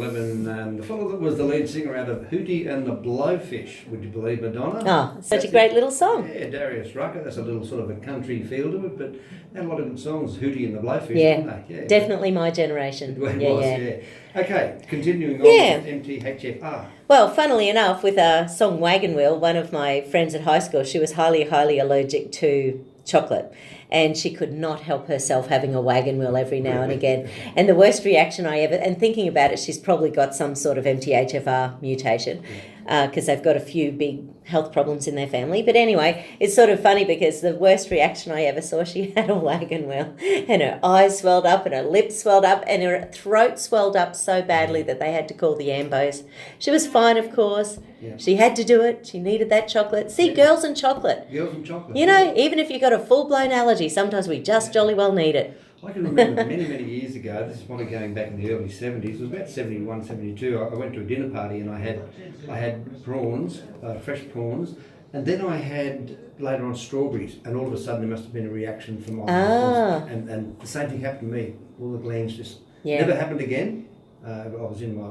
And the fellow that was the lead singer out of Hootie and the Blowfish, would you believe, Madonna? Oh, such a great little song. Yeah, Darius Rucker. That's a little sort of a country feel to it, but they had a lot of good songs, Hootie and the Blowfish, didn't they? Yeah, definitely my generation. It was, yeah. Okay, continuing on with MTHFR. Well, funnily enough, with a song Wagon Wheel, one of my friends at high school, she was highly allergic to chocolate, and she could not help herself having a wagon wheel every now and again. And the worst reaction I ever, and thinking about it, she's probably got some sort of MTHFR mutation, because they've got a few big health problems in their family. But anyway, it's sort of funny because the worst reaction I ever saw, she had a wagon wheel, and her eyes swelled up and her lips swelled up and her throat swelled up so badly that they had to call the ambos. She was fine, of course. Yeah. She had to do it. She needed that chocolate. See, girls and chocolate. Girls and chocolate. You know, even if you've got a full-blown allergy, sometimes we just jolly well need it. I can remember many, many years ago, this is probably going back in the early 70s, it was about 71, 72, I went to a dinner party and I had prawns, fresh prawns, and then I had later on strawberries, and all of a sudden there must have been a reaction from my and the same thing happened to me. All the glands just never happened again. I was in my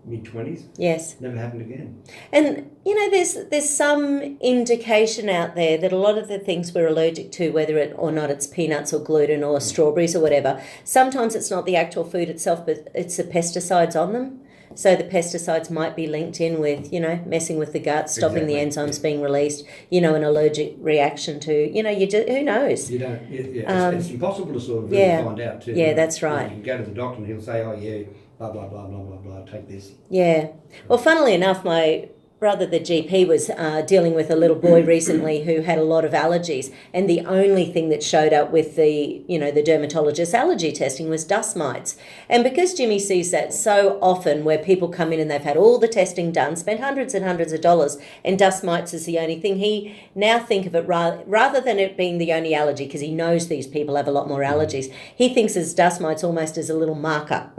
mid-20s. Yes. Never happened again. And, there's some indication out there that a lot of the things we're allergic to, whether it or not it's peanuts or gluten or strawberries or whatever, sometimes it's not the actual food itself, but it's the pesticides on them. So the pesticides might be linked in with, messing with the gut, stopping the enzymes being released, an allergic reaction to, who knows? You don't, it's impossible to sort of really find out too. Yeah, that's right. You can go to the doctor and he'll say, oh yeah, blah, blah, blah, blah, blah, blah, take this. Yeah. Well, funnily enough, my brother, the GP, was dealing with a little boy recently who had a lot of allergies, and the only thing that showed up with the dermatologist allergy testing was dust mites. And because Jimmy sees that so often, where people come in and they've had all the testing done, spent hundreds and hundreds of dollars, and dust mites is the only thing, he now think of it rather than it being the only allergy, because he knows these people have a lot more allergies, he thinks as dust mites almost as a little marker,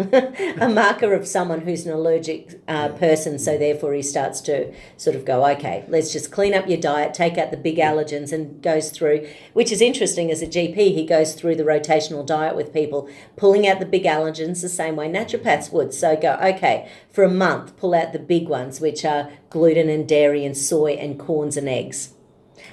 a marker of someone who's an allergic person, so therefore he starts to sort of go, okay, let's just clean up your diet, take out the big allergens, and goes through, which is interesting as a GP, he goes through the rotational diet with people, pulling out the big allergens the same way naturopaths would. So go, okay, for a month, pull out the big ones, which are gluten and dairy and soy and corns and eggs.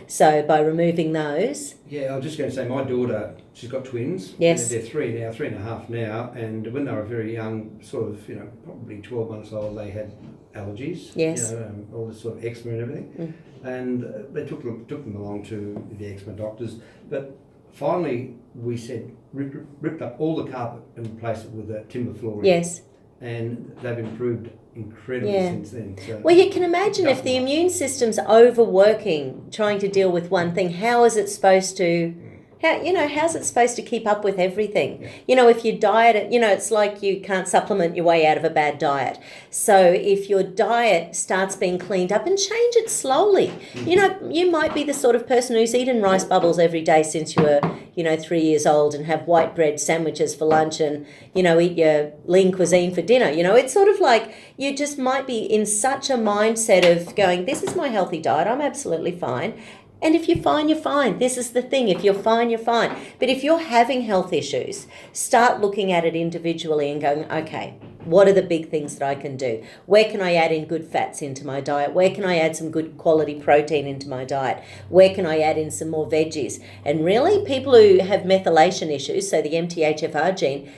So by removing those... Yeah, I was just going to say, my daughter, she's got twins. Yes. They're 3.5 now, and when they were very young, sort of, probably 12 months old, they had allergies. Yes. All this sort of eczema and everything. And they took them along to the eczema doctors. But finally, we said, ripped up all the carpet and replaced it with a timber flooring. Yes. And they've improved incredibly since then. So well, you can imagine if the immune system's overworking, trying to deal with one thing, how is it supposed to... how's it supposed to keep up with everything? Yeah. If you diet, it's like you can't supplement your way out of a bad diet. So if your diet starts being cleaned up, and change it slowly. You might be the sort of person who's eaten rice bubbles every day since you were, 3 years old, and have white bread sandwiches for lunch, and, eat your lean cuisine for dinner. It's sort of like you just might be in such a mindset of going, this is my healthy diet, I'm absolutely fine. And if you're fine, you're fine. This is the thing. If you're fine, you're fine. But if you're having health issues, start looking at it individually and going, okay, what are the big things that I can do? Where can I add in good fats into my diet? Where can I add some good quality protein into my diet? Where can I add in some more veggies? And really, people who have methylation issues, so the MTHFR gene,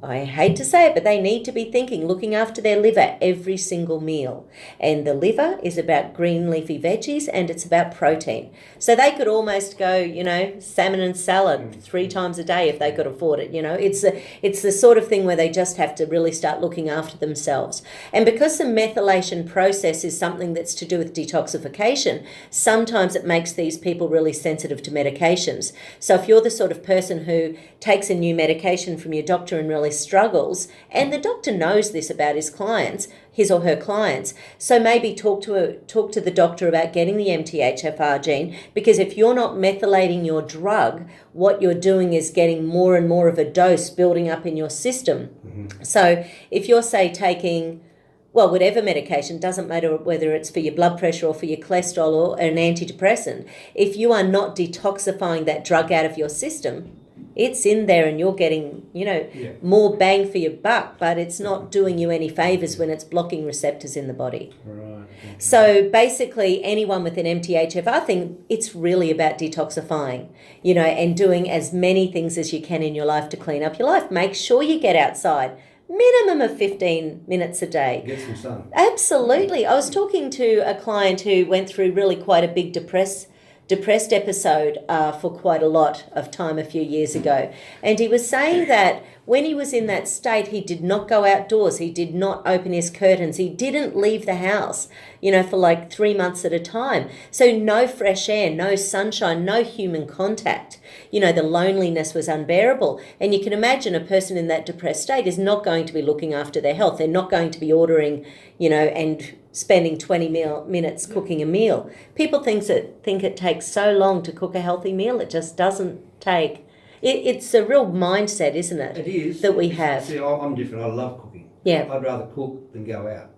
I hate to say it, but they need to be looking after their liver every single meal. And the liver is about green leafy veggies, and it's about protein. So they could almost go, salmon and salad 3 times a day if they could afford it. It's the sort of thing where they just have to really start looking after themselves. And because the methylation process is something that's to do with detoxification, sometimes it makes these people really sensitive to medications. So if you're the sort of person who takes a new medication from your doctor and really struggles, and the doctor knows this about his or her clients, so maybe talk to the doctor about getting the MTHFR gene, because if you're not methylating your drug, what you're doing is getting more and more of a dose building up in your system. So if you're, say, taking whatever medication, doesn't matter whether it's for your blood pressure or for your cholesterol or an antidepressant, if you are not detoxifying that drug out of your system, It's in there and you're getting, more bang for your buck, but it's not doing you any favours when it's blocking receptors in the body. Right. Okay. So basically, anyone with an MTHF, I think it's really about detoxifying, and doing as many things as you can in your life to clean up your life. Make sure you get outside. Minimum of 15 minutes a day. Get some sun. Absolutely. I was talking to a client who went through really quite a big depressed episode for quite a lot of time a few years ago. And he was saying that when he was in that state, he did not go outdoors. He did not open his curtains. He didn't leave the house, for like 3 months at a time. So no fresh air, no sunshine, no human contact. The loneliness was unbearable. And you can imagine a person in that depressed state is not going to be looking after their health. They're not going to be ordering, and spending 20 minutes cooking a meal. People think it takes so long to cook a healthy meal. It just doesn't take. It's a real mindset, isn't it? It is. That we have. See, I'm different. I love cooking. Yeah. I'd rather cook than go out.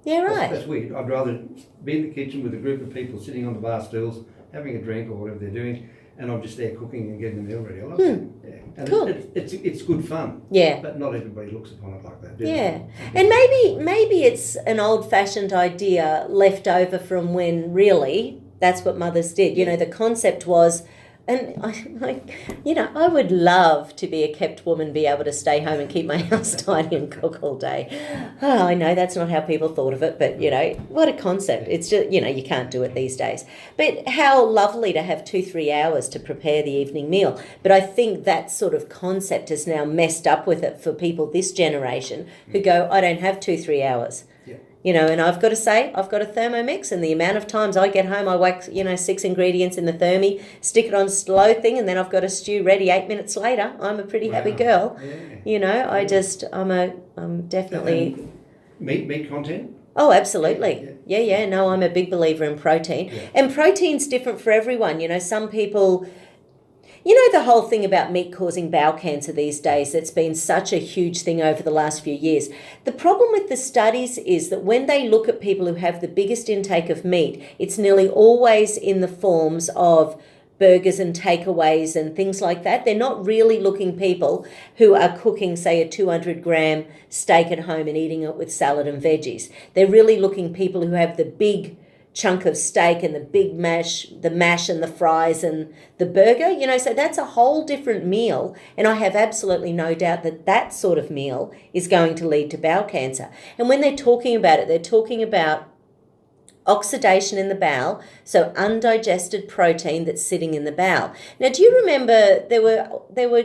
Yeah, right. That's weird. I'd rather be in the kitchen with a group of people sitting on the bar stools, having a drink or whatever they're doing, and I'm just there cooking and getting the meal ready. I love it. Yeah. And Cool. it's good fun. Yeah. But not everybody looks upon it like that, do Yeah. they? And maybe it's an old-fashioned idea left over from when really that's what mothers did. The concept was, and I would love to be a kept woman, be able to stay home and keep my house tidy and cook all day. Oh, I know that's not how people thought of it, but what a concept. It's just, you can't do it these days. But how lovely to have 2-3 hours to prepare the evening meal. But I think that sort of concept is now messed up with it for people this generation who go, I don't have 2-3 hours. And I've got to say, I've got a Thermomix, and the amount of times I get home, I whack, 6 ingredients in the Thermi, stick it on slow thing, and then I've got a stew ready 8 minutes later. I'm a pretty happy girl. Yeah. I'm definitely... Meat content? Oh, absolutely. Yeah. No, I'm a big believer in protein. Yeah. And protein's different for everyone. Some people... the whole thing about meat causing bowel cancer these days, it's been such a huge thing over the last few years. The problem with the studies is that when they look at people who have the biggest intake of meat, it's nearly always in the forms of burgers and takeaways and things like that. They're not really looking people who are cooking, say, a 200-gram steak at home and eating it with salad and veggies. They're really looking people who have the big chunk of steak and the big mash, the mash and the fries and the burger, so that's a whole different meal. And I have absolutely no doubt that that sort of meal is going to lead to bowel cancer. And when they're talking about it, they're talking about oxidation in the bowel, so undigested protein that's sitting in the bowel. Now, do you remember there were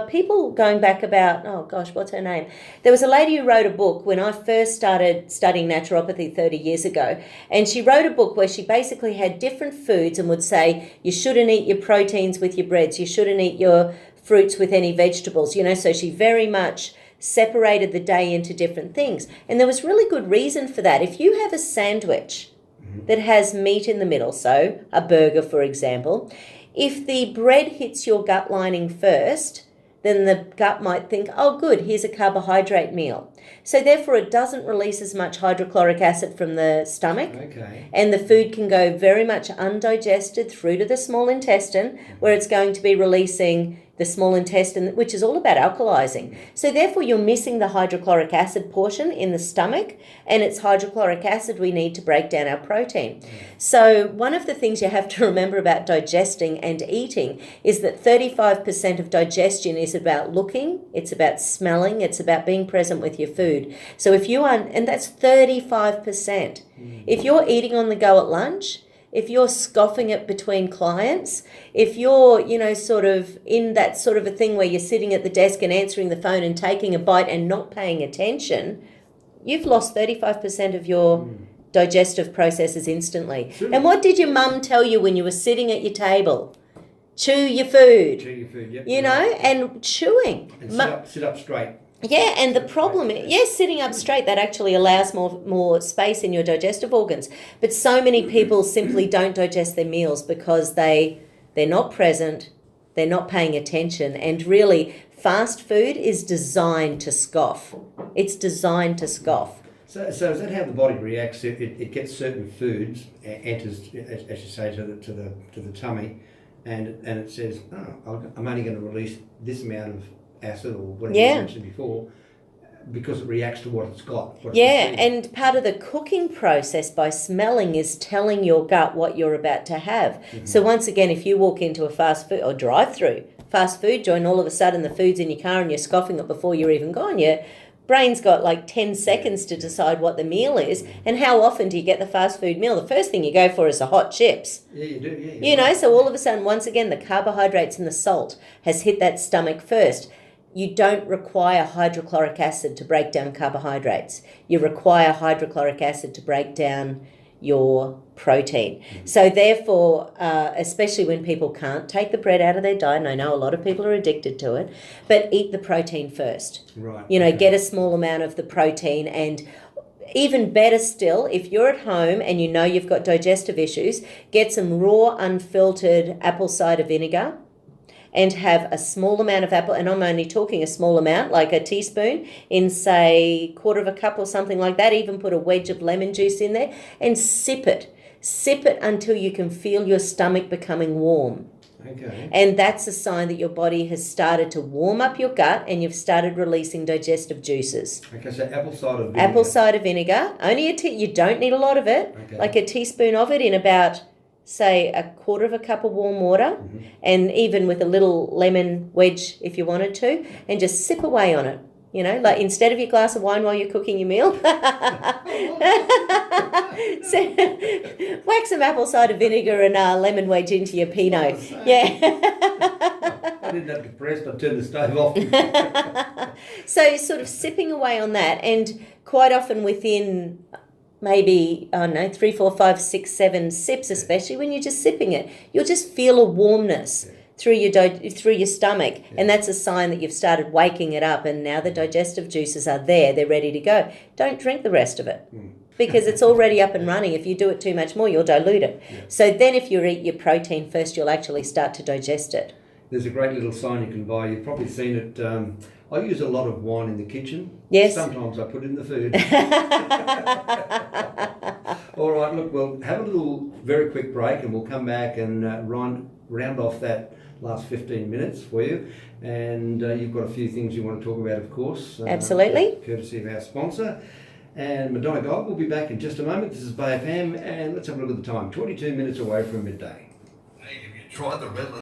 people going back about, oh gosh, what's her name? There was a lady who wrote a book when I first started studying naturopathy 30 years ago, and she wrote a book where she basically had different foods and would say, you shouldn't eat your proteins with your breads, you shouldn't eat your fruits with any vegetables, so she very much separated the day into different things. And there was really good reason for that. If you have a sandwich that has meat in the middle, so a burger, for example, if the bread hits your gut lining first, then the gut might think, oh, good, here's a carbohydrate meal. So therefore, it doesn't release as much hydrochloric acid from the stomach. Okay. And the food can go very much undigested through to the small intestine, where it's going to be releasing the small intestine, which is all about alkalizing. So therefore, you're missing the hydrochloric acid portion in the stomach, and it's hydrochloric acid we need to break down our protein. So one of the things you have to remember about digesting and eating is that 35% of digestion is about looking, it's about smelling, it's about being present with your food. So if you are, and that's 35%. If you're eating on the go at lunch, if you're scoffing it between clients, if you're, sort of in that sort of a thing where you're sitting at the desk and answering the phone and taking a bite and not paying attention, you've lost 35% of your digestive processes instantly. Sure. And what did your mum tell you when you were sitting at your table? Chew your food. Chew your food, yep. And chewing. And sit up straight. Yeah, and the problem is, yes, sitting up straight, that actually allows more space in your digestive organs. But so many people simply don't digest their meals because they're not present, they're not paying attention. And really, fast food is designed to scoff. It's designed to scoff. So is that how the body reacts? It gets certain foods, enters, as you say, to the tummy, and it says, oh, I'm only going to release this amount of acid or whatever Yeah. you mentioned before, because it reacts to what it's got. What it's Yeah, receiving. and part of the cooking process by smelling is telling your gut what you're about to have. Mm-hmm. So once again, if you walk into a fast food or drive-through fast food joint, all of a sudden the food's in your car and you're scoffing it before you're even gone, your brain's got like 10 seconds to decide what the meal is. And how often do you get the fast food meal? The first thing you go for is the hot chips. Yeah, you do. Yeah, You know, so all of a sudden, once again, the carbohydrates and the salt has hit that stomach first. You don't require hydrochloric acid to break down carbohydrates. You require hydrochloric acid to break down your protein. So therefore, especially when people can't take the bread out of their diet, and I know a lot of people are addicted to it, but eat the protein first. Right. You know, okay. get a small amount of the protein, and even better still, if you're at home and you know you've got digestive issues, get some raw, unfiltered apple cider vinegar and have a small amount of apple, and I'm only talking a small amount, like a teaspoon, in say quarter of a cup or something like that. Even put a wedge of lemon juice in there and sip it. Sip it until you can feel your stomach becoming warm. Okay. And that's a sign that your body has started to warm up your gut and you've started releasing digestive juices. Okay, so apple cider vinegar. Apple cider vinegar, only you don't need a lot of it, Okay. like a teaspoon of it in about, say, a quarter of a cup of warm water, and even with a little lemon wedge if you wanted to, and just sip away on it. You know, like instead of your glass of wine while you're cooking your meal, so, whack some apple cider vinegar and lemon wedge into your Pinot. Yeah. I didn't have depressed, I turned the stove off. So sort of sipping away on that, and quite often within maybe, I don't know, 3, 4, 5, 6, 7 sips, especially when you're just sipping it, you'll just feel a warmness through your stomach, and that's a sign that you've started waking it up, and now the digestive juices are there, they're ready to go. Don't drink the rest of it because it's already up and running. If you do it too much more, you'll dilute it. So then if you eat your protein first, you'll actually start to digest it. There's a great little sign you can buy. You've probably seen it. I use a lot of wine in the kitchen. Yes. Sometimes I put it in the food. All right, look, we'll have a little very quick break and we'll come back and round off that last 15 minutes for you. And you've got a few things you want to talk about, of course. Absolutely. Courtesy of our sponsor. And Madonna Gold will be back in just a moment. This is Bay FM, and let's have a look at the time. 22 minutes away from midday. Hey, have you tried the Redland?